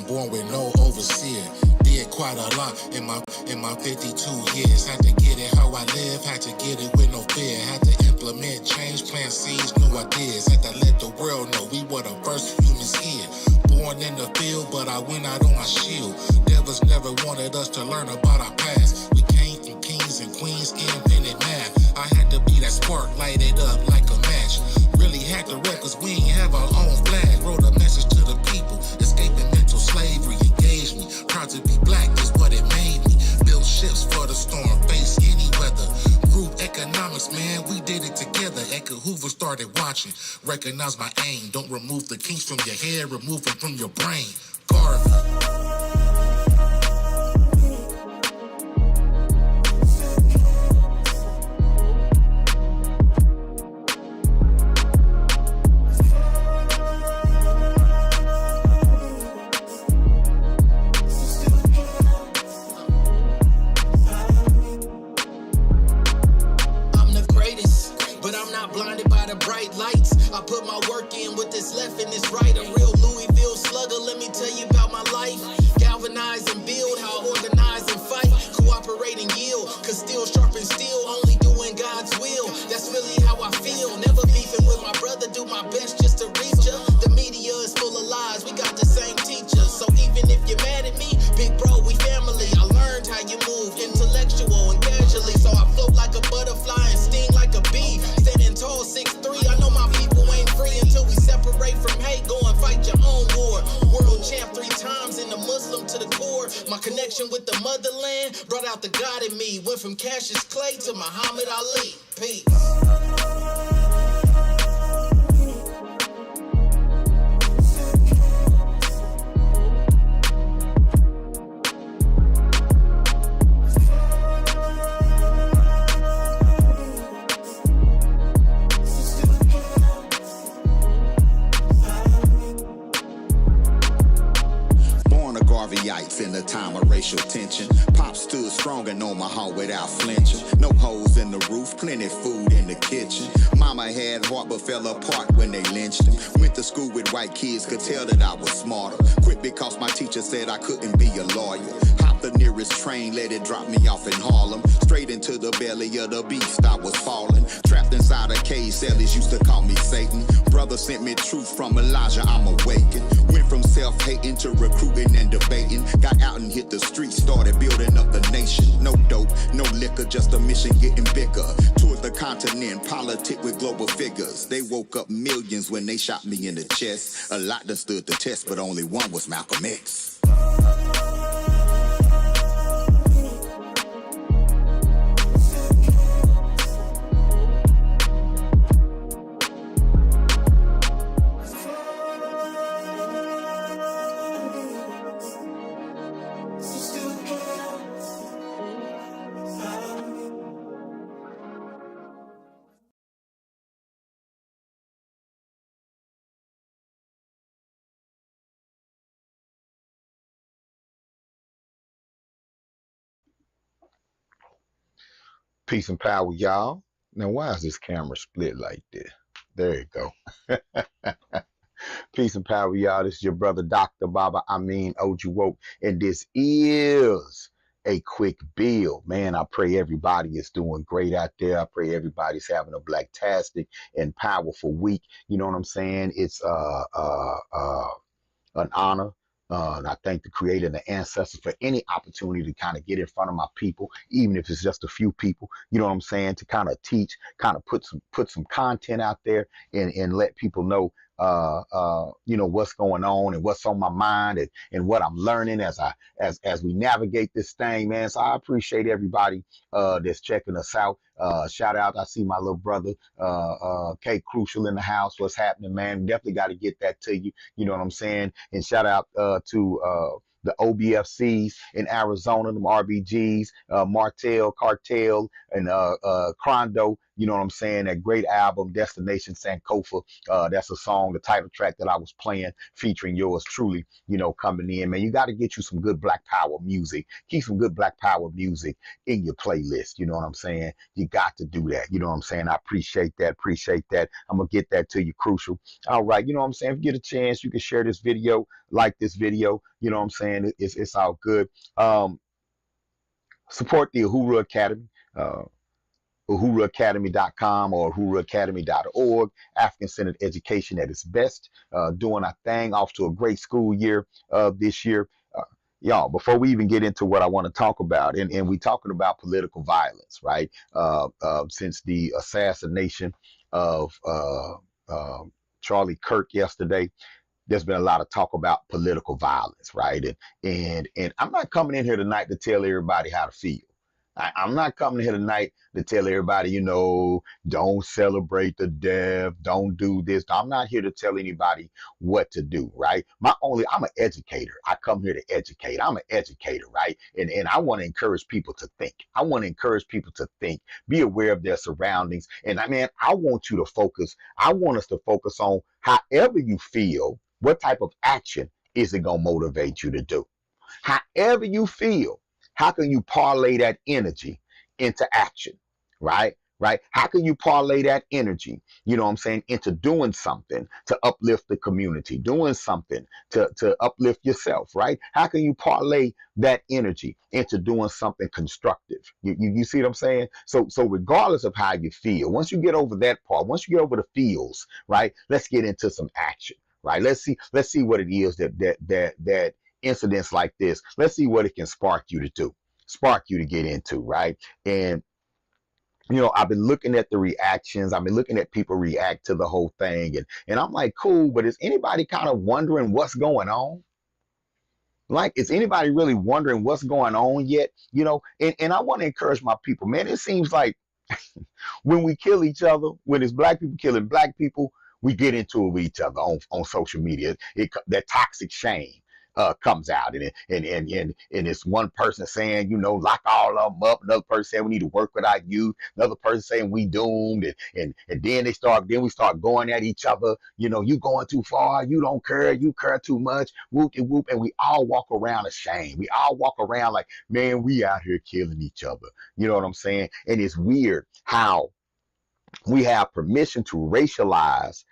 Born with no overseer. Did quite a lot in my 52 years. Had to get it how I live, had to get it with no fear. Had to implement change, plant seeds, new ideas. Had to let the world know we were the first humans here. Born in the field, but I went out on my shield. Devils never wanted us to learn about our past. We came from kings and queens, invented math. I had to be that spark, light it up like a match. Really had to wreck, cause we ain't have our own flag. Wrote a message to the people, escaping mental slavery. Engaged me, proud to be black is what it made me. Built ships for the storm, face any weather. Group economics, man, we did it together. Edgar Hoover started watching, recognize my aim. Don't remove the kinks from your hair, remove them from your brain. Garvey. I put my work in with this left and this right. A real Louisville slugger, let me tell you about my life. Galvanize and build, how I organize and fight. Cooperate and yield, cause steel sharpens steel. Only doing God's will, that's really how I feel. Never beefing with my brother, do my best just to reach ya. The media is full of lies, we got the same teachers. So even if you're mad at me, big bro, we family. I learned how you move, intellectual and casually. So I float like a butterfly and sting like a bee. Standing tall, 6'3", I know my people ain't free until we separate from hate. Go and fight your own war. World champ 3 times and a Muslim to the core. My connection with the motherland brought out the God in me. Went from Cassius Clay to Muhammad Ali. Peace. In the time of racial tension, Pop stood strong and on my heart without flinching. No holes in the roof, plenty food in the kitchen. Mama had heart but fell apart when they lynched him. Went to school with white kids, could tell that I was smarter. Quit because my teacher said I couldn't be a lawyer. Hopped the nearest train, let it drop me off in Harlem. Straight into the belly of the beast, I was falling. Trapped inside a cage, cellies used to call me Satan. Brother sent me truth from Elijah, I'm awakened. Went from self-hating to recruiting and debating. Got out and hit the streets, started building up the nation. No dope, no liquor, just a mission getting bigger. Toured the continent, politic with global figures. They woke up millions when they shot me in the chest. A lot that stood the test, but only one was Malcolm X. Peace and power, y'all. Now, why is this camera split like this? There you go. Peace and power, y'all. This is your brother, Dr. Baba Amin Ojuwoke, and this is a quick bill. Man, I pray everybody is doing great out there. I pray everybody's having a blacktastic and powerful week. You know what I'm saying? It's an honor. And I thank the creator and the ancestors for any opportunity to kind of get in front of my people, even if it's just a few people, you know what I'm saying, to kind of teach, kind of put some content out there and let people know what's going on and what's on my mind and what I'm learning as we navigate this thing, man. So I appreciate everybody that's checking us out. Shout out, I see my little brother K Crucial in the house. What's happening, man? Definitely got to get that to you. You know what I'm saying? And shout out to the OBFCs in Arizona, them RBGs, Martell, Cartel, and Crondo. You know what I'm saying? That great album, Destination Sankofa. That's a song, the title track that I was playing, featuring yours truly, coming in. Man, you got to get you some good Black Power music. Keep some good Black Power music in your playlist. You know what I'm saying? You got to do that. You know what I'm saying? I appreciate that. Appreciate that. I'm going to get that to you, Crucial. All right. You know what I'm saying? If you get a chance, you can share this video, like this video. You know what I'm saying? It's all good. Support the Uhuru Academy. UhuruAcademy.com or UhuruAcademy.org. African-centered education at its best. Doing our thing, off to a great school year this year. Y'all, before we even get into what I want to talk about, and we talking about political violence, right? Since the assassination of Charlie Kirk yesterday, there's been a lot of talk about political violence, right? And I'm not coming in here tonight to tell everybody how to feel. I'm not coming here tonight to tell everybody, don't celebrate the death, don't do this. I'm not here to tell anybody what to do, right? I'm an educator. I come here to educate. I'm an educator, right? And I want to encourage people to think. I want to encourage people to think, be aware of their surroundings. And I want you to focus. I want us to focus on however you feel, what type of action is it going to motivate you to do? However you feel, how can you parlay that energy into action, right? Right? How can you parlay that energy, into doing something to uplift the community, doing something to uplift yourself, right? How can you parlay that energy into doing something constructive? You see what I'm saying? So regardless of how you feel, once you get over that part, once you get over the feels, right? Let's get into some action, right? Let's see what it is that incidents like this, let's see what it can spark you to do, spark you to get into, right? And I've been looking at the reactions. I've been looking at people react to the whole thing, and I'm like, cool, but is anybody kind of wondering what's going on? Like, is anybody really wondering what's going on yet? And I want to encourage my people, man. It seems like when we kill each other, when it's black people killing black people, we get into it with each other on social media. That toxic shame comes out, and it's one person saying, lock all of them up. Another person saying we need to work with our youth. Another person saying we doomed, and then we start going at each other. You going too far. You don't care. You care too much. Whoop de whoop, and we all walk around ashamed. We all walk around like, man, we out here killing each other. You know what I'm saying? And it's weird how we have permission to racialize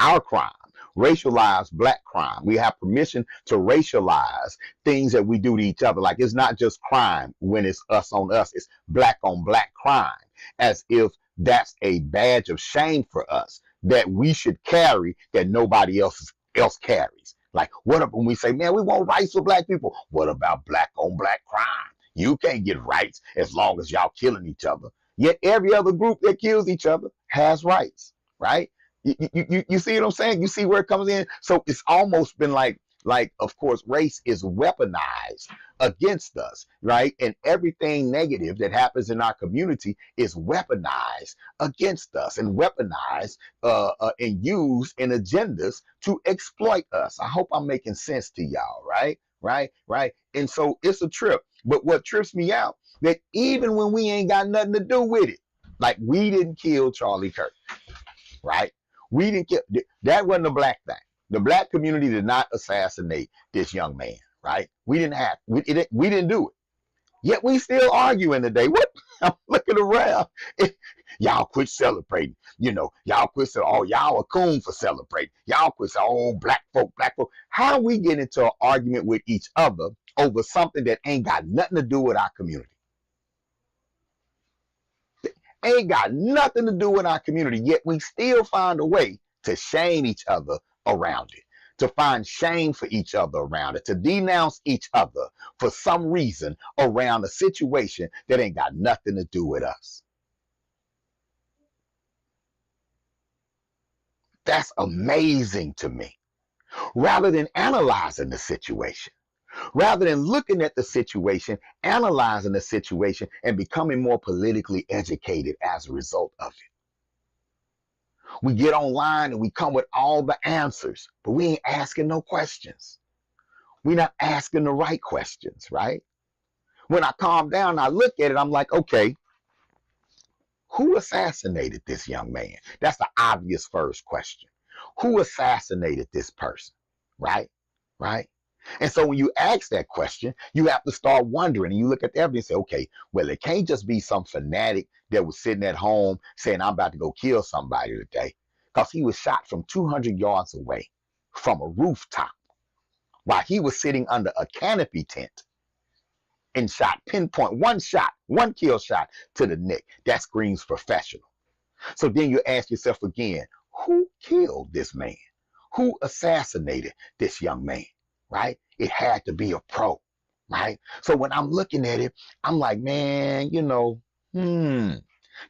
our crime, racialize black crime. We have permission to racialize things that we do to each other. Like, it's not just crime when it's us on us, it's black on black crime, as if that's a badge of shame for us that we should carry that nobody else carries. Like, what if when we say, man, we want rights for black people? What about black on black crime? You can't get rights as long as y'all killing each other. Yet every other group that kills each other has rights, right? You see what I'm saying? You see where it comes in? So it's almost been like, of course, race is weaponized against us, right? And everything negative that happens in our community is weaponized against us and weaponized and used in agendas to exploit us. I hope I'm making sense to y'all, right? Right. And so it's a trip. But what trips me out, that even when we ain't got nothing to do with it, like, we didn't kill Charlie Kirk, right? We didn't kill, that wasn't a black thing. The black community did not assassinate this young man, right? We didn't do it. Yet we still arguing today. What? I'm looking around. Y'all quit celebrating. Y'all quit saying, oh, y'all a coon for celebrating. Y'all quit saying, oh, black folk. How we get into an argument with each other over something that ain't got nothing to do with our community? Ain't got nothing to do with our community, yet we still find a way to shame each other around it, to find shame for each other around it, to denounce each other for some reason around a situation that ain't got nothing to do with us. That's amazing to me. Rather than analyzing the situation, rather than looking at the situation, analyzing the situation, and becoming more politically educated as a result of it. We get online and we come with all the answers, but we ain't asking no questions. We're not asking the right questions, right? When I calm down and I look at it, I'm like, okay, who assassinated this young man? That's the obvious first question. Who assassinated this person? Right? Right? And so when you ask that question, you have to start wondering and you look at the evidence and say, okay, well, it can't just be some fanatic that was sitting at home saying, I'm about to go kill somebody today. Because he was shot from 200 yards away from a rooftop while he was sitting under a canopy tent and pinpoint, one kill shot to the neck. That screams professional. So then you ask yourself again, who killed this man? Who assassinated this young man? Right? It had to be a pro, right? So when I'm looking at it, I'm like, man, Then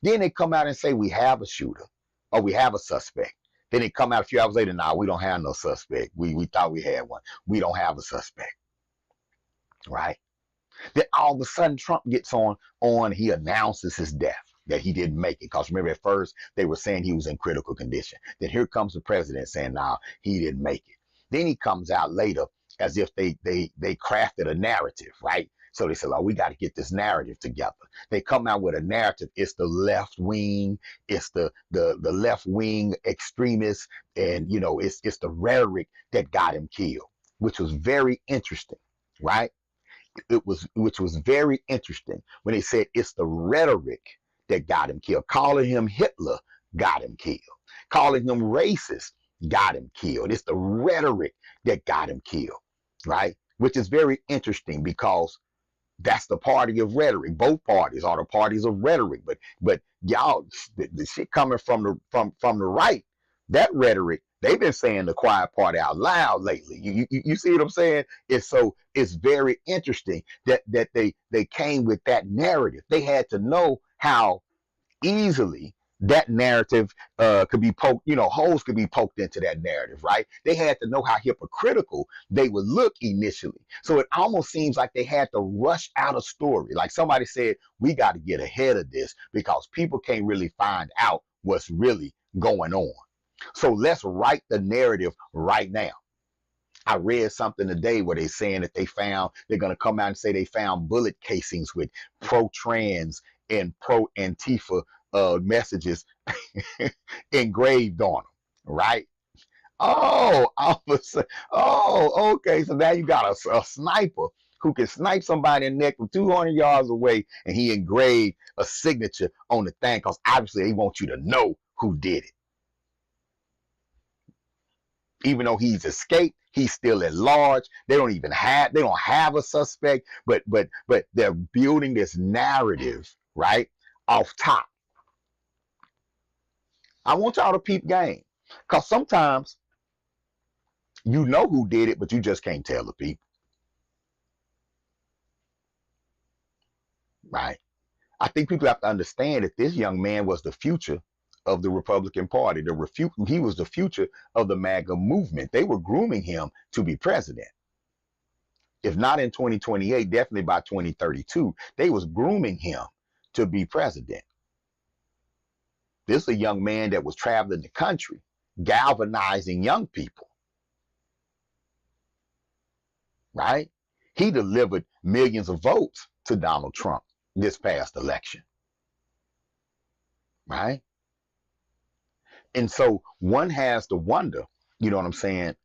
they come out and say we have a shooter or we have a suspect. Then they come out a few hours later, nah, we don't have no suspect. We thought we had one. We don't have a suspect, right? Then all of a sudden Trump gets on, he announces his death, that he didn't make it. Because remember, at first they were saying he was in critical condition. Then here comes the president saying, nah, he didn't make it. Then he comes out later as if they crafted a narrative, right? So they said, oh, we got to get this narrative together. They come out with a narrative. It's the left wing, it's the left wing extremists, and it's the rhetoric that got him killed, which was very interesting, right? Which was very interesting when they said it's the rhetoric that got him killed. Calling him Hitler got him killed. Calling him racist got him killed. It's the rhetoric that got him killed, right? Which is very interesting because that's the party of rhetoric. Both parties are the parties of rhetoric, but y'all, the shit coming from the right, that rhetoric, they've been saying the quiet part out loud lately. You see what I'm saying? It's very interesting that they came with that narrative. They had to know how easily that narrative could be poked, holes could be poked into that narrative, right? They had to know how hypocritical they would look initially. So it almost seems like they had to rush out a story. Like somebody said, we got to get ahead of this because people can't really find out what's really going on. So let's write the narrative right now. I read something today where they're saying that they're going to come out and say they found bullet casings with pro-trans and pro-Antifa messages engraved on them, right? Oh, okay. So now you got a sniper who can snipe somebody in the neck from 200 yards away, and he engraved a signature on the thing because obviously they want you to know who did it. Even though he's escaped, he's still at large. They don't have a suspect, but they're building this narrative, right, off top. I want y'all to peep game. Because sometimes you know who did it, but you just can't tell the people. Right? I think people have to understand that this young man was the future of the Republican Party. He was the future of the MAGA movement. They were grooming him to be president. If not in 2028, definitely by 2032, they was grooming him to be president. This is a young man that was traveling the country, galvanizing young people. Right? He delivered millions of votes to Donald Trump this past election. Right? And so one has to wonder, you know what I'm saying,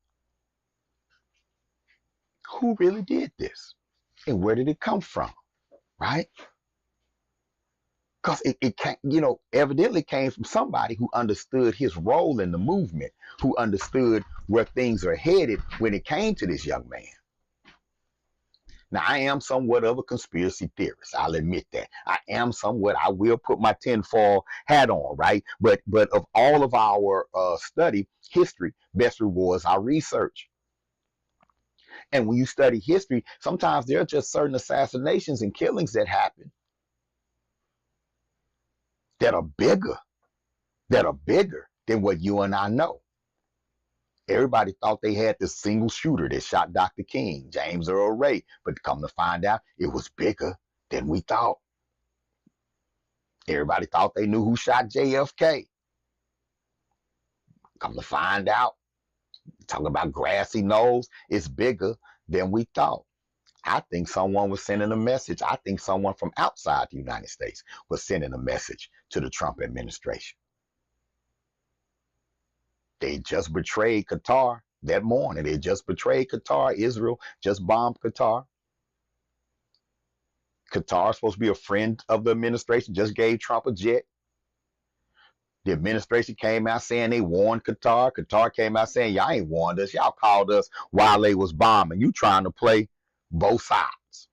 who really did this? And where did it come from? Right? Because it can't, evidently came from somebody who understood his role in the movement, who understood where things are headed when it came to this young man. Now, I am somewhat of a conspiracy theorist. I'll admit that. I will put my tinfoil hat on, right? But of all of our study, history best rewards our research. And when you study history, sometimes there are just certain assassinations and killings that happen that are bigger than what you and I know. Everybody thought they had this single shooter that shot Dr. King, James Earl Ray, but come to find out it was bigger than we thought. Everybody thought they knew who shot JFK. Come to find out, talking about grassy knolls, it's bigger than we thought. I think someone was sending a message. I think someone from outside the United States was sending a message to the Trump administration. They just betrayed Qatar that morning. They just betrayed Qatar. Israel just bombed Qatar. Qatar is supposed to be a friend of the administration, just gave Trump a jet. The administration came out saying they warned Qatar. Qatar came out saying, y'all ain't warned us. Y'all called us while they was bombing. You trying to play both sides.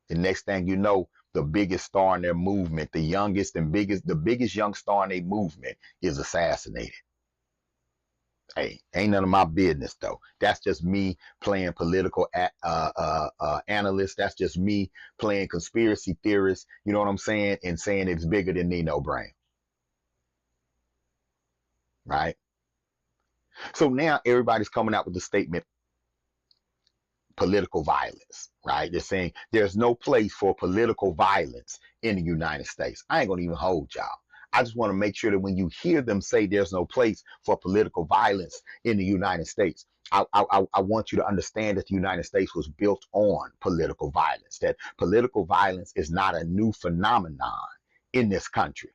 The next thing you know, the biggest star in their movement, the youngest and the biggest young star in their movement is assassinated. Hey, ain't none of my business though. That's just me playing political analyst. That's just me playing conspiracy theorist. You know what I'm saying? And saying it's bigger than Nino Brown. Right? So now everybody's coming out with the statement, political violence, right? They're saying there's no place for political violence in the United States. I ain't gonna even hold y'all. I just want to make sure that when you hear them say there's no place for political violence in the United States, I want you to understand that the United States was built on political violence, that political violence is not a new phenomenon in this country.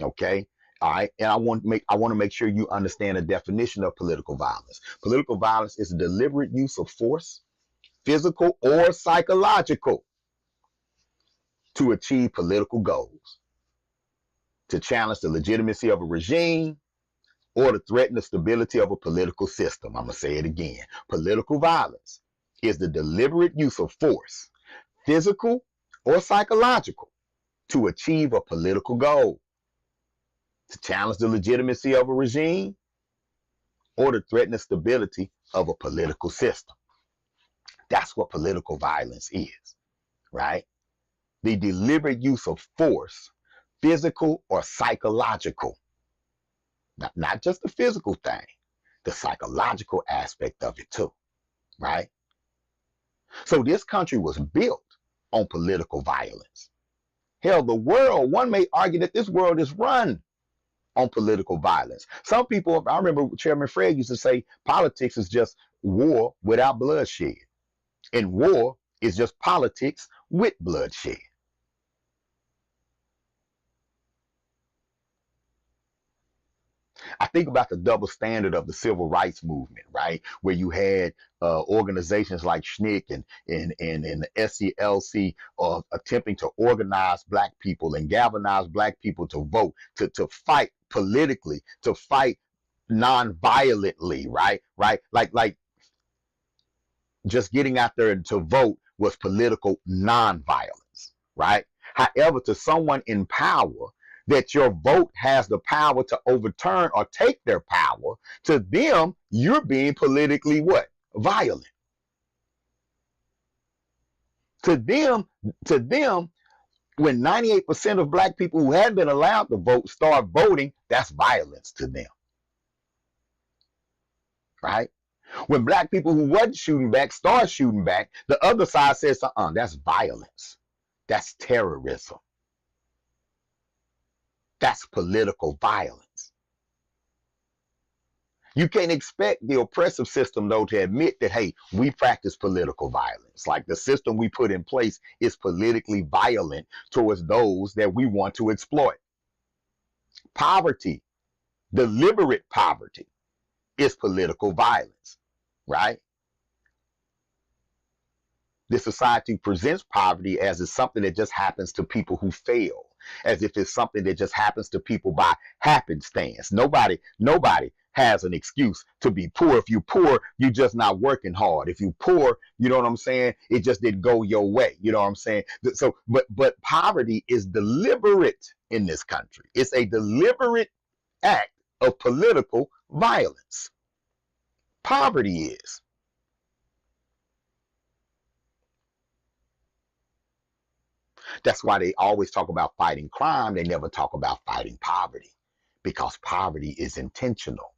Okay. All right. And I want to make sure you understand the definition of political violence. Political violence is a deliberate use of force, physical or psychological, to achieve political goals, to challenge the legitimacy of a regime, or to threaten the stability of a political system. I'm going to say it again. Political violence is the deliberate use of force, physical or psychological, to achieve a political goal, to challenge the legitimacy of a regime, or to threaten the stability of a political system. That's what political violence is, right? The deliberate use of force, physical or psychological. Not just the physical thing, the psychological aspect of it too, right? So this country was built on political violence. Hell, the world, one may argue that this world is run on political violence. Some people, I remember Chairman Fred used to say, politics is just war without bloodshed. And war is just politics with bloodshed. I think about the double standard of the civil rights movement, right? Where you had organizations like SNCC and the SCLC attempting to organize Black people and galvanize Black people to vote, to fight politically, to fight non-violently, right? Like just getting out there to vote was political non-violence, right? However, to someone in power, that your vote has the power to overturn or take their power, to them, you're being politically what? Violent. To them, when 98% of Black people who hadn't been allowed to vote start voting, that's violence to them. Right? When Black people who wasn't shooting back start shooting back, the other side says, that's violence. That's terrorism. That's political violence. You can't expect the oppressive system, though, to admit that, hey, we practice political violence. Like the system we put in place is politically violent towards those that we want to exploit. Poverty, deliberate poverty, is political violence, right? This society presents poverty as it's something that just happens to people who fail, as if it's something that just happens to people by happenstance. Nobody has an excuse to be poor. If you're poor, you're just not working hard. If you're poor, you know what I'm saying? It just didn't go your way. You know what I'm saying? So, but poverty is deliberate in this country. It's a deliberate act of political violence. Poverty is. That's why they always talk about fighting crime. They never talk about fighting poverty, because poverty is intentional.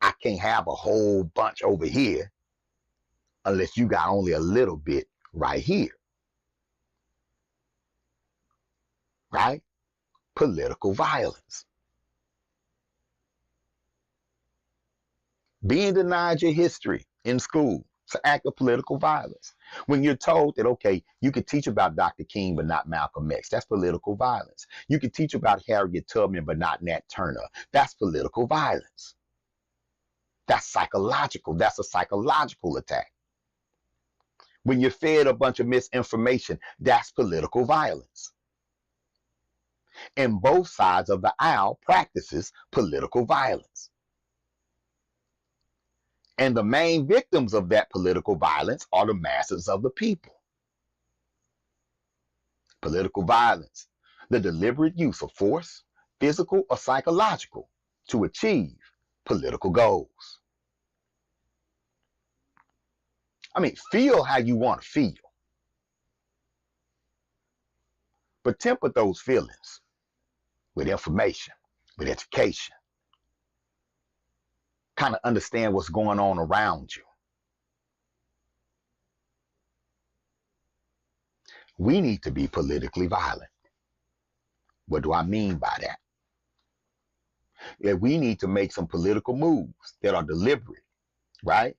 I can't have a whole bunch over here unless you got only a little bit right here, right? Political violence. Being denied your history in school, it's an act of political violence. When you're told that, okay, you could teach about Dr. King but not Malcolm X, that's political violence. You could teach about Harriet Tubman but not Nat Turner, that's political violence. That's psychological. That's a psychological attack. When you're fed a bunch of misinformation, that's political violence. And both sides of the aisle practices political violence. And the main victims of that political violence are the masses of the people. Political violence, the deliberate use of force, physical or psychological, to achieve political goals. I mean, feel how you want to feel, but temper those feelings with information, with education. Kind of understand what's going on around you. We need to be politically violent. What do I mean by that? Yeah, we need to make some political moves that are deliberate, right?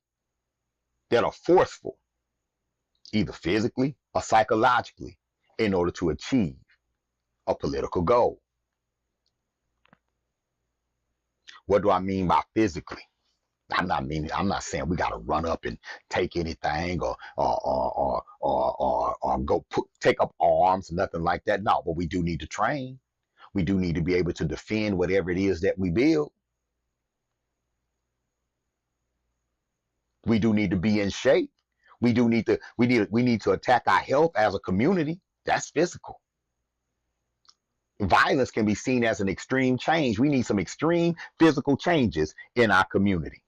That are forceful, either physically or psychologically, in order to achieve a political goal. What do I mean by physically? I'm not saying we got to run up and take anything or go take up arms, nothing like that. No, but we do need to train. We do need to be able to defend whatever it is that we build. We do need to be in shape. We need to attack our health as a community. That's physical. Violence can be seen as an extreme change. We need some extreme physical changes in our community.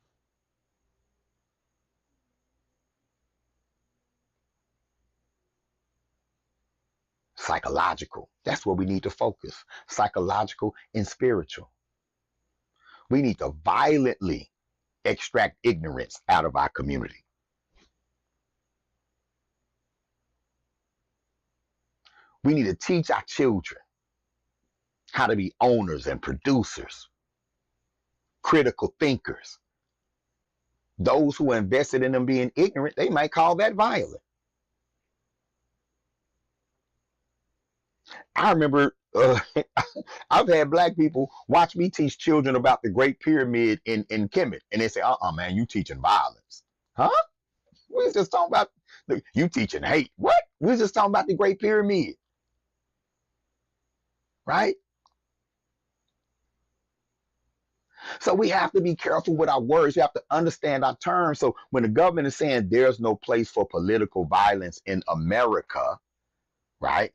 Psychological. That's where we need to focus. Psychological and spiritual. We need to violently extract ignorance out of our community. We need to teach our children how to be owners and producers, critical thinkers. Those who are invested in them being ignorant, they might call that violent. I remember I've had black people watch me teach children about the Great Pyramid in Kemet, and they say, man, you teaching violence. Huh? We was just talking about, you teaching hate. What? We was just talking about the Great Pyramid. Right? So we have to be careful with our words. We have to understand our terms. So when the government is saying there's no place for political violence in America, right?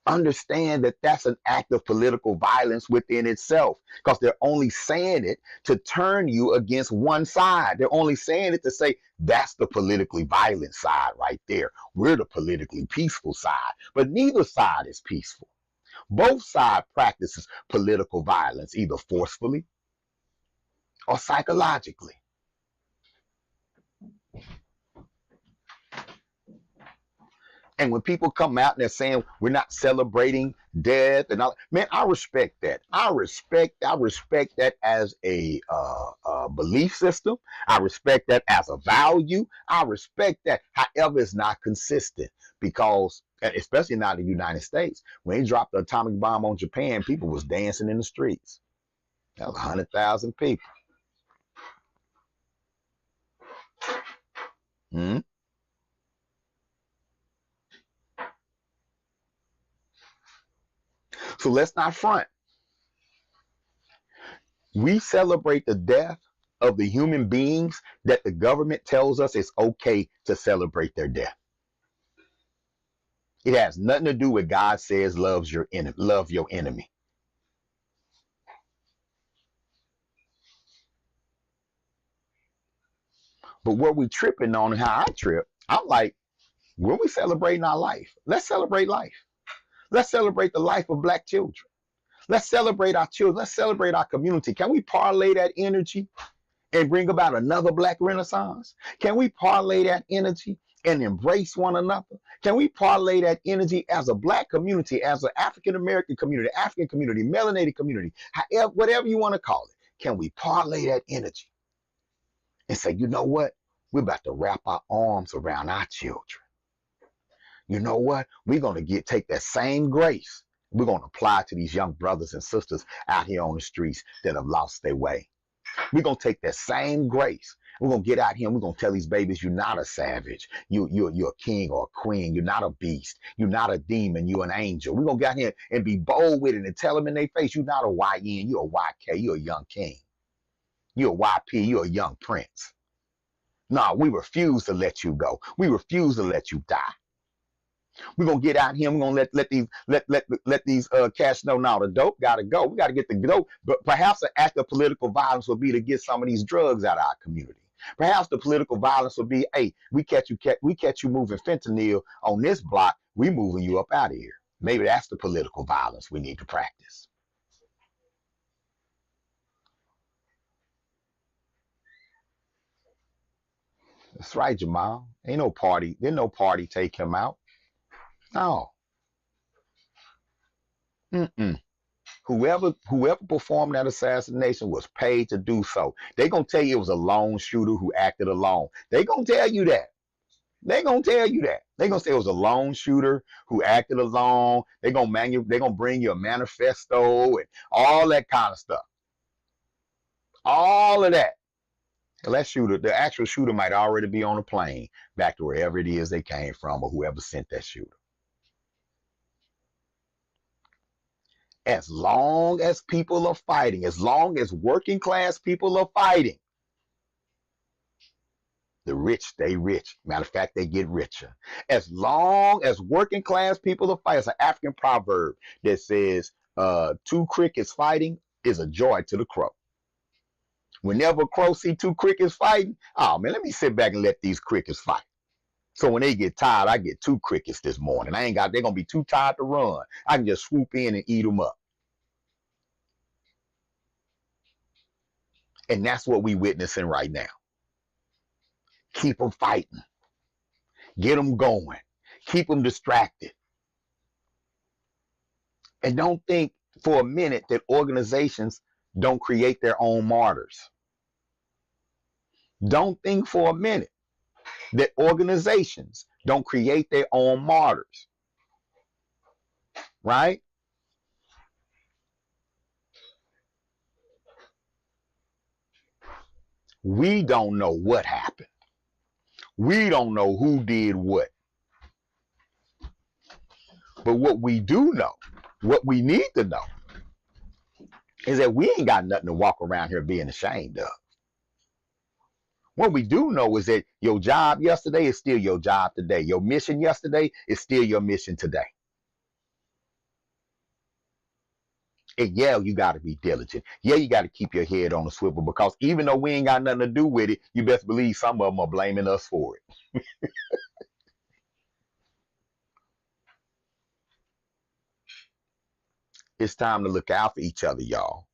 Understand that that's an act of political violence within itself, because they're only saying it to turn you against one side. They're only saying it to say that's the politically violent side right there. We're the politically peaceful side, but neither side is peaceful. Both sides practices political violence, either forcefully or psychologically. And when people come out and they're saying we're not celebrating death and all, man, I respect that. I respect that as a belief system. I respect that as a value. I respect that. However, it's not consistent, because, especially not in the United States, when they dropped the atomic bomb on Japan, people was dancing in the streets. That was 100,000 people. Hmm? So let's not front. We celebrate the death of the human beings that the government tells us it's okay to celebrate their death. It has nothing to do with God says love your enemy. But what we tripping on and how I trip, I'm like, when we celebrating our life, let's celebrate life. Let's celebrate the life of black children. Let's celebrate our children. Let's celebrate our community. Can we parlay that energy and bring about another Black Renaissance? Can we parlay that energy and embrace one another? Can we parlay that energy as a Black community, as an African American community, African community, melanated community, however, whatever you want to call it? Can we parlay that energy and say, you know what? We're about to wrap our arms around our children. You know what? We're going to take that same grace. We're going to apply it to these young brothers and sisters out here on the streets that have lost their way. We're going to take that same grace. We're going to get out here and we're going to tell these babies, you're not a savage. You're a king or a queen. You're not a beast. You're not a demon. You're an angel. We're going to get out here and be bold with it and tell them in their face, you're not a YN. You're a YK. You're a young king. You're a YP. You're a young prince. No, we refuse to let you go. We refuse to let you die. We're gonna get out here. We're gonna let these cats know now the dope gotta go. We gotta get the dope. But perhaps an act of political violence would be to get some of these drugs out of our community. Perhaps the political violence would be, hey, we catch you moving fentanyl on this block. We moving you up out of here. Maybe that's the political violence we need to practice. That's right, Jamal. Ain't no party. There's no party take him out. No. Mm-mm. Whoever performed that assassination was paid to do so. They gonna tell you it was a lone shooter who acted alone. They gonna tell you that. They gonna tell you that. They gonna say it was a lone shooter who acted alone. They gonna bring you a manifesto and all that kind of stuff. All of that. Well, that shooter, the actual shooter, might already be on a plane back to wherever it is they came from or whoever sent that shooter. As long as people are fighting, as long as working class people are fighting, the rich stay rich. Matter of fact, they get richer. As long as working class people are fighting, it's an African proverb that says, two crickets fighting is a joy to the crow. Whenever a crow see two crickets fighting, oh man, let me sit back and let these crickets fight. So when they get tired, I get two crickets this morning. They're gonna be too tired to run. I can just swoop in and eat them up. And that's what we witnessing right now. Keep them fighting. Get them going. Keep them distracted. And don't think for a minute that organizations don't create their own martyrs. Don't think for a minute that organizations don't create their own martyrs. Right? We don't know what happened. We don't know who did what. But what we do know, what we need to know, is that we ain't got nothing to walk around here being ashamed of. What we do know is that your job yesterday is still your job today. Your mission yesterday is still your mission today. And yeah, you got to be diligent. Yeah, you got to keep your head on a swivel because even though we ain't got nothing to do with it, you best believe some of them are blaming us for it. It's time to look out for each other, y'all.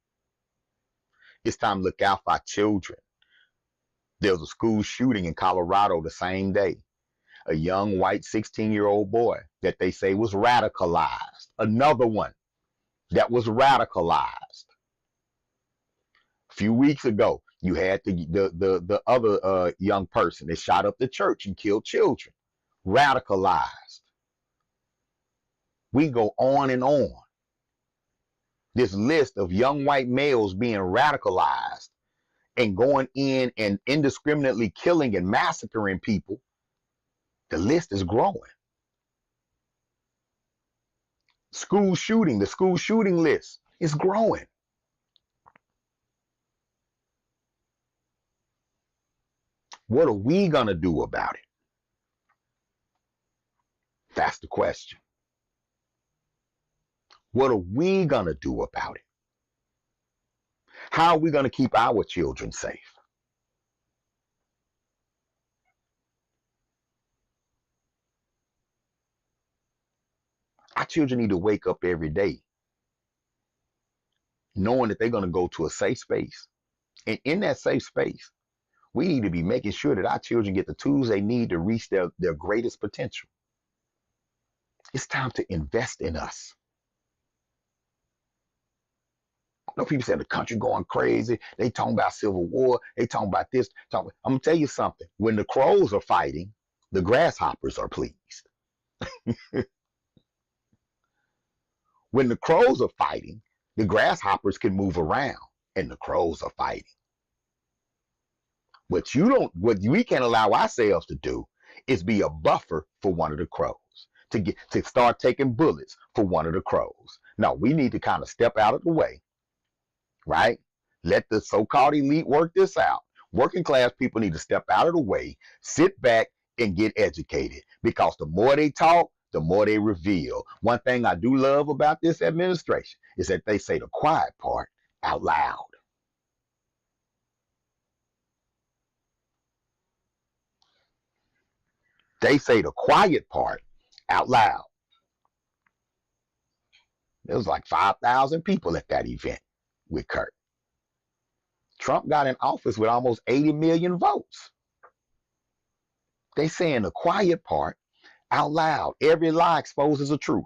It's time to look out for our children. There was a school shooting in Colorado the same day. A young white 16-year-old boy that they say was radicalized. Another one that was radicalized. A few weeks ago, you had the other young person that shot up the church and killed children. Radicalized. We go on and on. This list of young white males being radicalized and going in and indiscriminately killing and massacring people, the list is growing. The school shooting list is growing. What are we going to do about it? That's the question. What are we going to do about it? How are we going to keep our children safe? Our children need to wake up every day knowing that they're going to go to a safe space. And in that safe space, we need to be making sure that our children get the tools they need to reach their greatest potential. It's time to invest in us. I know people say the country going crazy. They talking about civil war. They talking about this. I'm going to tell you something. When the crows are fighting, the grasshoppers are pleased. When the crows are fighting, the grasshoppers can move around and the crows are fighting. What we can't allow ourselves to do is be a buffer for one of the crows, to start taking bullets for one of the crows. No, we need to kind of step out of the way, right? Let the so-called elite work this out. Working class people need to step out of the way, sit back and get educated, because the more they talk, the more they reveal. One thing I do love about this administration is that they say the quiet part out loud. They say the quiet part out loud. There was like 5,000 people at that event with Kurt. Trump got in office with almost 80 million votes. They saying the quiet part out loud. Every lie exposes the truth.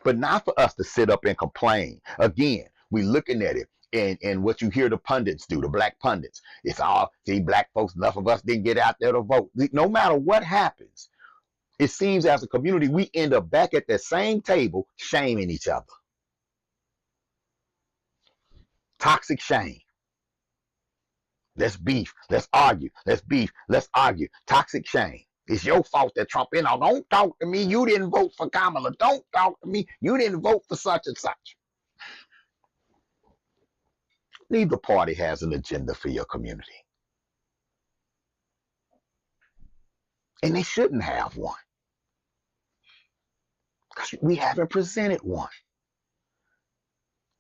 But not for us to sit up and complain. Again, we looking at it. And what you hear the pundits do, the black pundits, it's all, see, black folks, enough of us didn't get out there to vote. No matter what happens, it seems as a community, we end up back at that same table shaming each other. Toxic shame. Let's beef. Let's argue. Let's beef. Let's argue. Toxic shame. It's your fault that Trump in. Don't talk to me. You didn't vote for Kamala. Don't talk to me. You didn't vote for such and such. Neither party has an agenda for your community. And they shouldn't have one. Because we haven't presented one.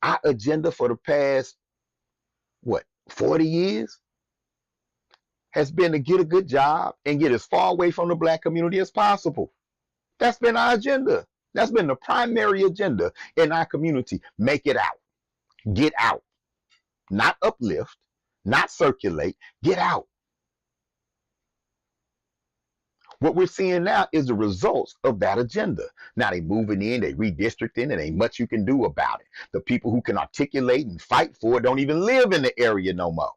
Our agenda for the past, 40 years has been to get a good job and get as far away from the black community as possible. That's been our agenda. That's been the primary agenda in our community. Make it out. Get out. Not uplift, not circulate, get out. What we're seeing now is the results of that agenda. Now they moving in, they redistricting, and ain't much you can do about it. The people who can articulate and fight for it don't even live in the area no more.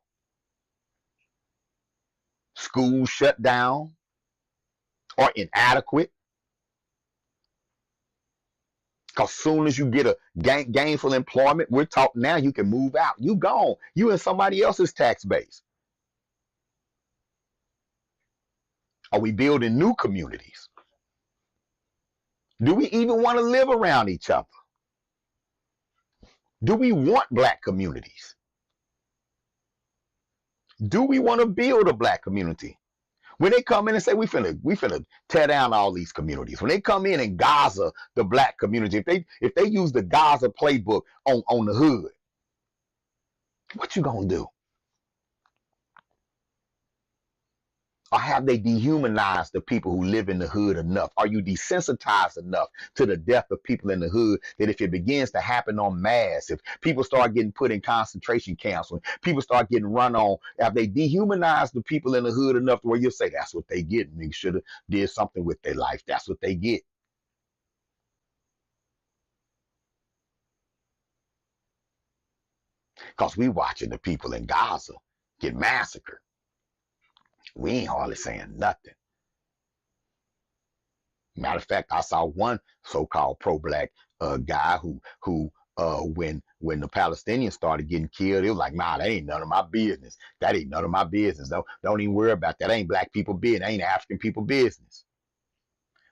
Schools shut down or inadequate. Because soon as you get a gainful employment, we're talking now you can move out. You gone. You in somebody else's tax base. Are we building new communities? Do we even want to live around each other? Do we want black communities? Do we want to build a black community? When they come in and say we finna tear down all these communities, when they come in and Gaza the black community, if they use the Gaza playbook on the hood, what you gonna do? Or have they dehumanized the people who live in the hood enough? Are you desensitized enough to the death of people in the hood that if it begins to happen en masse, if people start getting put in concentration camps, when people start getting run on, have they dehumanized the people in the hood enough to where you'll say that's what they get and they should have did something with their life? That's what they get. Because we watching the people in Gaza get massacred. We ain't hardly saying nothing. Matter of fact, I saw one so-called pro-black guy who when the Palestinians started getting killed, it was like, nah, that ain't none of my business. That ain't none of my business. Don't even worry about that. Ain't black people business. That ain't African people business.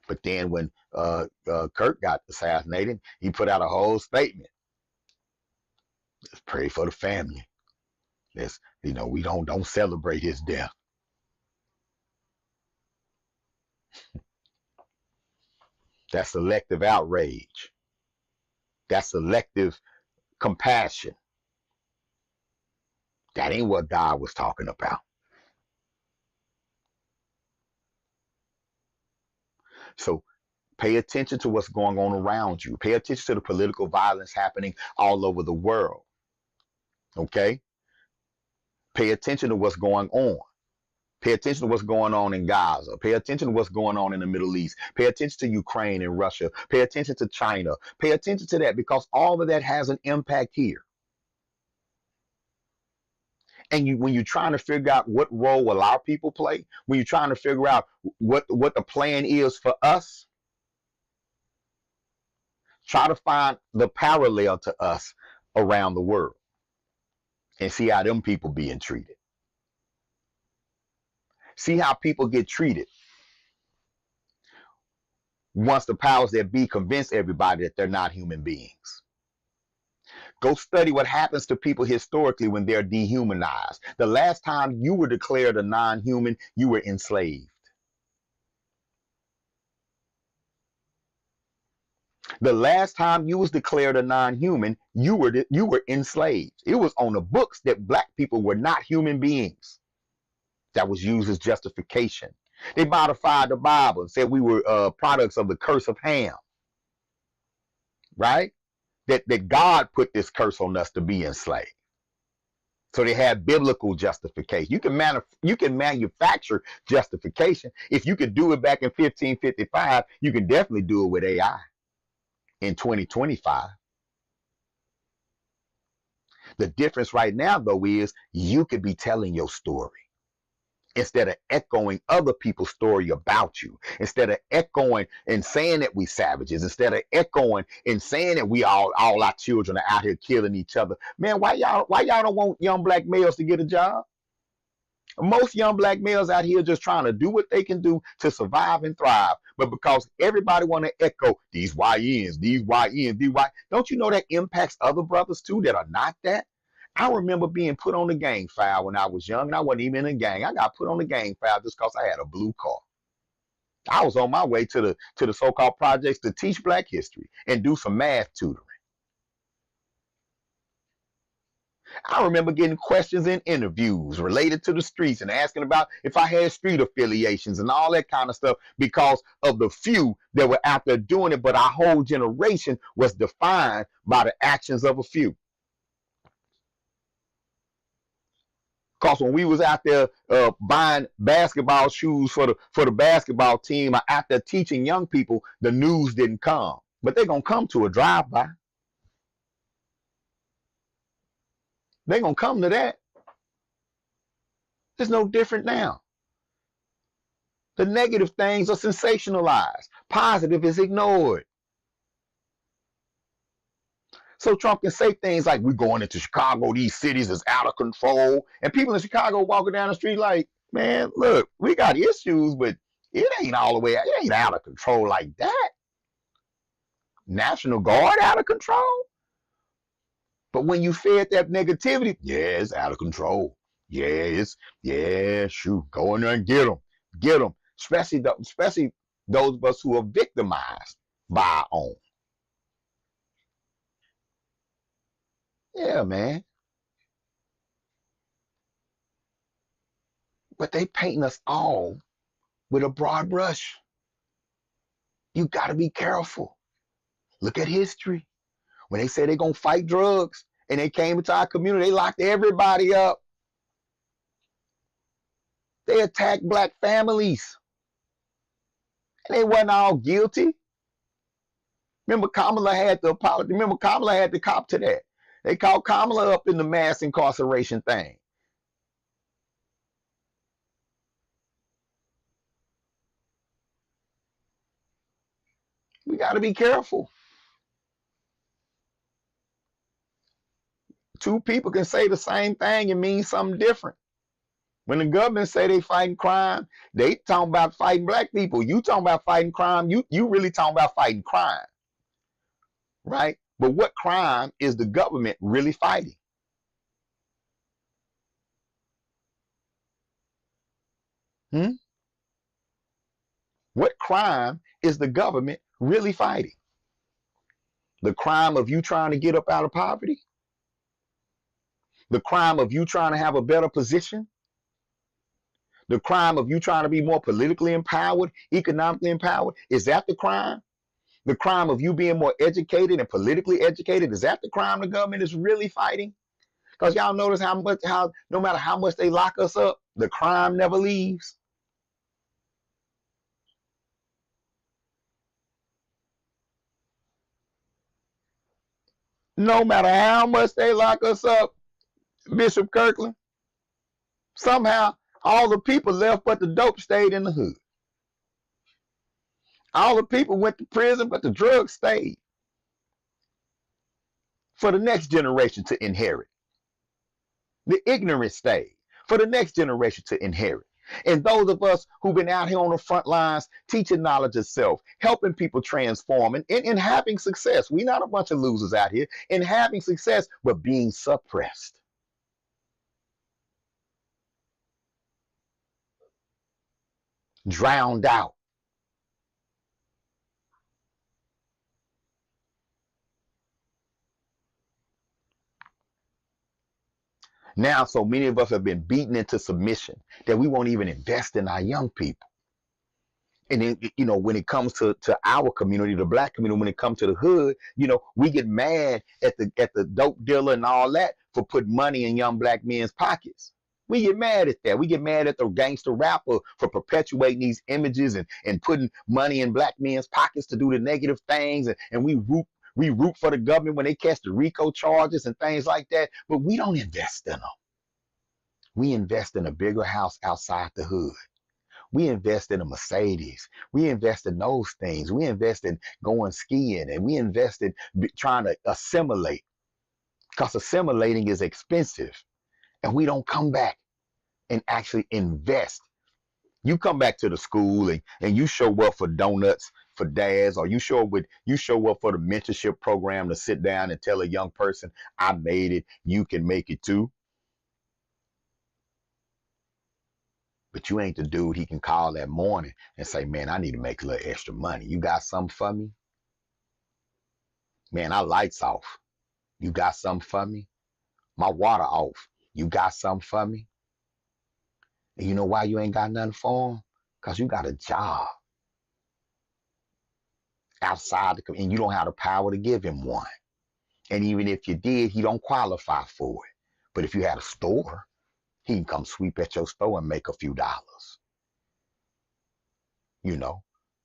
But then when Kirk got assassinated, he put out a whole statement. Let's pray for the family. Let's, we don't celebrate his death. That's selective outrage. That's selective compassion. That ain't what God was talking about. So Pay attention to what's going on around you. Pay attention to the political violence happening all over the world. Okay? Pay attention to what's going on. Pay attention to what's going on in Gaza. Pay attention to what's going on in the Middle East. Pay attention to Ukraine and Russia. Pay attention to China. Pay attention to that, because all of that has an impact here. And when you're trying to figure out what role will our people play, when you're trying to figure out what the plan is for us, try to find the parallel to us around the world and see how them people being treated. See how people get treated once the powers that be convince everybody that they're not human beings. Go study what happens to people historically when they're dehumanized. The last time you were declared a non-human, you were enslaved. The last time you was declared a non-human, you were enslaved. It was on the books that black people were not human beings. That was used as justification. They modified the Bible and said we were products of the curse of Ham. Right? That God put this curse on us to be enslaved. So they had biblical justification. You can manufacture justification. If you could do it back in 1555, you can definitely do it with AI in 2025. The difference right now, though, is you could be telling your story instead of echoing other people's story about you, instead of echoing and saying that we savages, instead of echoing and saying that we all our children are out here killing each other. Man, why y'all don't want young black males to get a job? Most young black males out here just trying to do what they can do to survive and thrive. But because everybody want to echo these YNs, don't you know that impacts other brothers too that are not that? I remember being put on the gang file when I was young, and I wasn't even in a gang. I got put on the gang file just because I had a blue car. I was on my way to the so-called projects to teach black history and do some math tutoring. I remember getting questions in interviews related to the streets and asking about if I had street affiliations and all that kind of stuff because of the few that were out there doing it, but our whole generation was defined by the actions of a few. Because when we was out there buying basketball shoes for the basketball team, or out there teaching young people, the news didn't come. But they're going to come to a drive-by. They're going to come to that. It's no different now. The negative things are sensationalized. Positive is ignored. So Trump can say things like, we're going into Chicago, these cities is out of control. And people in Chicago walking down the street like, man, look, we got issues, but it ain't all the way, it ain't out of control like that. National Guard out of control? But when you fed that negativity, yeah, it's out of control. Yeah, shoot, go in there and get them. Get them. Especially those of us who are victimized by our own. Yeah, man. But they painting us all with a broad brush. You got to be careful. Look at history. When they said they're going to fight drugs and they came into our community, they locked everybody up. They attacked black families. And they wasn't all guilty. Remember, Kamala had the apology. Remember, Kamala had to cop to that. They called Kamala up in the mass incarceration thing. We got to be careful. Two people can say the same thing and mean something different. When the government say they fighting crime, they talking about fighting black people. You talking about fighting crime. You really talking about fighting crime. Right? But what crime is the government really fighting? What crime is the government really fighting? The crime of you trying to get up out of poverty? The crime of you trying to have a better position? The crime of you trying to be more politically empowered, economically empowered? Is that the crime? The crime of you being more educated and politically educated, is that the crime the government is really fighting? Because y'all notice how no matter how much they lock us up, the crime never leaves. No matter how much they lock us up, Bishop Kirkland, somehow all the people left but the dope stayed in the hood. All the people went to prison, but the drugs stayed for the next generation to inherit. The ignorance stayed for the next generation to inherit. And those of us who've been out here on the front lines teaching knowledge of self, helping people transform and having success. We're not a bunch of losers out here in having success, but being suppressed, drowned out. Now, so many of us have been beaten into submission that we won't even invest in our young people. And then, when it comes to our community, the black community, when it comes to the hood, we get mad at the dope dealer and all that for putting money in young black men's pockets. We get mad at that. We get mad at the gangster rapper for perpetuating these images and putting money in black men's pockets to do the negative things. And we root for the government when they catch the RICO charges and things like that. But we don't invest in them. We invest in a bigger house outside the hood. We invest in a Mercedes. We invest in those things. We invest in going skiing, and we invest in trying to assimilate, because assimilating is expensive. And we don't come back and actually invest. You come back to the school and you show up for donuts for dads, or you show up for the mentorship program to sit down and tell a young person, I made it, you can make it too. But you ain't the dude he can call that morning and say, man, I need to make a little extra money. You got something for me? Man, our lights off. You got something for me? My water off. You got something for me? And you know why you ain't got nothing for him? Because you got a job outside and you don't have the power to give him one. And even if you did, he don't qualify for it. But if you had a store, he can come sweep at your store and make a few dollars.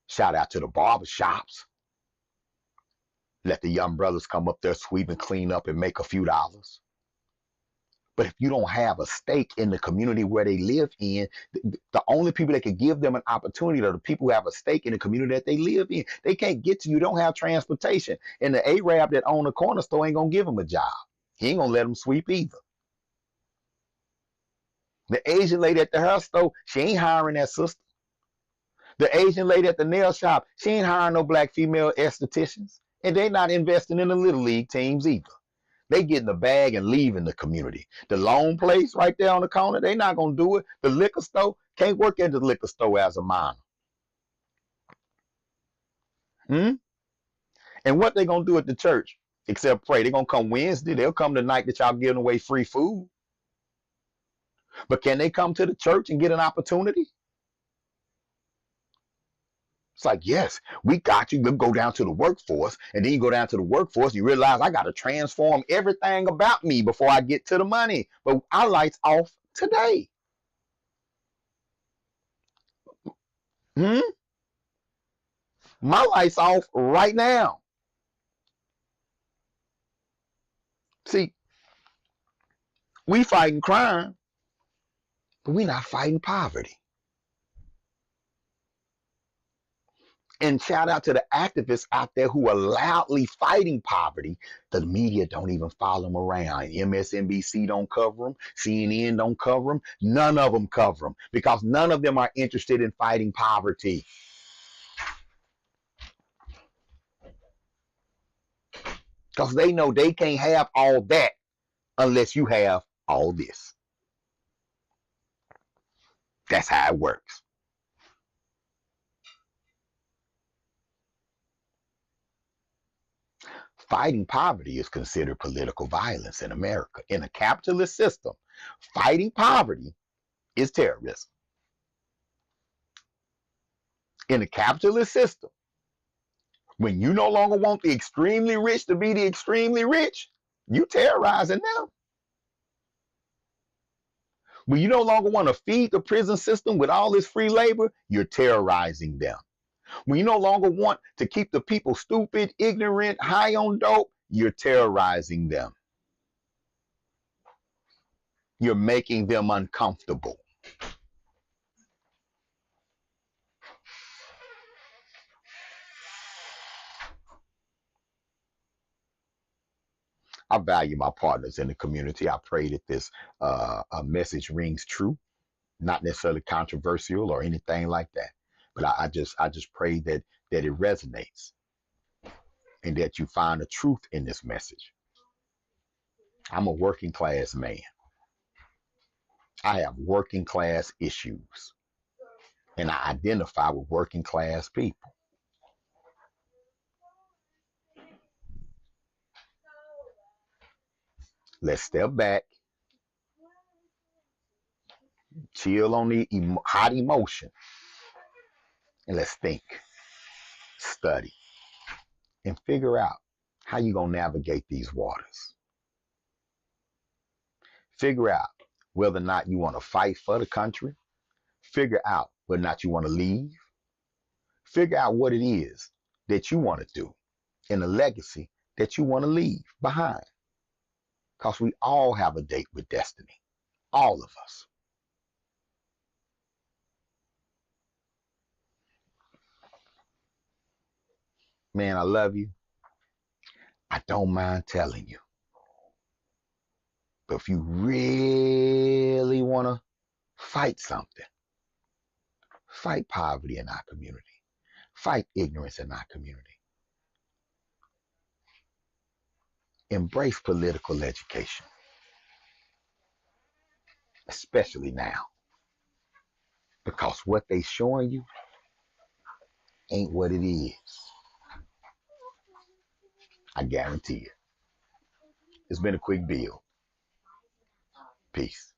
Shout out to the barber shops. Let the young brothers come up there, sweep and clean up and make a few dollars. But if you don't have a stake in the community where they live in, the only people that can give them an opportunity are the people who have a stake in the community that they live in. They can't get to you, don't have transportation. And the Arab that own the corner store ain't going to give them a job. He ain't going to let them sweep either. The Asian lady at the hair store, she ain't hiring that sister. The Asian lady at the nail shop, she ain't hiring no black female estheticians. And they not investing in the little league teams either. They getting the bag and leaving the community. The loan place right there on the corner, they not going to do it. The liquor store, can't work at the liquor store as a minor. And what they going to do at the church except pray? They're going to come Wednesday. They'll come the night that y'all giving away free food. But can they come to the church and get an opportunity? It's like, yes, we got you. We'll go down to the workforce. And then you go down to the workforce, you realize I got to transform everything about me before I get to the money. But our lights off today. My lights off right now. See, we fighting crime, but we not fighting poverty. And shout out to the activists out there who are loudly fighting poverty. The media don't even follow them around. MSNBC don't cover them. CNN don't cover them. None of them cover them because none of them are interested in fighting poverty. Because they know they can't have all that unless you have all this. That's how it works. Fighting poverty is considered political violence in America. In a capitalist system, fighting poverty is terrorism. In a capitalist system, When you no longer want the extremely rich to be the extremely rich, you terrorizing them. When you no longer want to feed the prison system with all this free labor, you're terrorizing them. When you no longer want to keep the people stupid, ignorant, high on dope, you're terrorizing them. You're making them uncomfortable. I value my partners in the community. I pray that this message rings true, not necessarily controversial or anything like that. But I just pray that it resonates and that you find the truth in this message. I'm a working class man. I have working class issues, and I identify with working class people. Let's step back, chill on the hot emotion, and let's think, study, and figure out how you gonna navigate these waters. Figure out whether or not you want to fight for the country. Figure out whether or not you want to leave. Figure out what it is that you want to do and a legacy that you want to leave behind. Because we all have a date with destiny. All of us. Man, I love you. I don't mind telling you. But if you really want to fight something, fight poverty in our community. Fight ignorance in our community. Embrace political education, especially now. Because what they showing you ain't what it is. I guarantee it. It's been a quick build. Peace.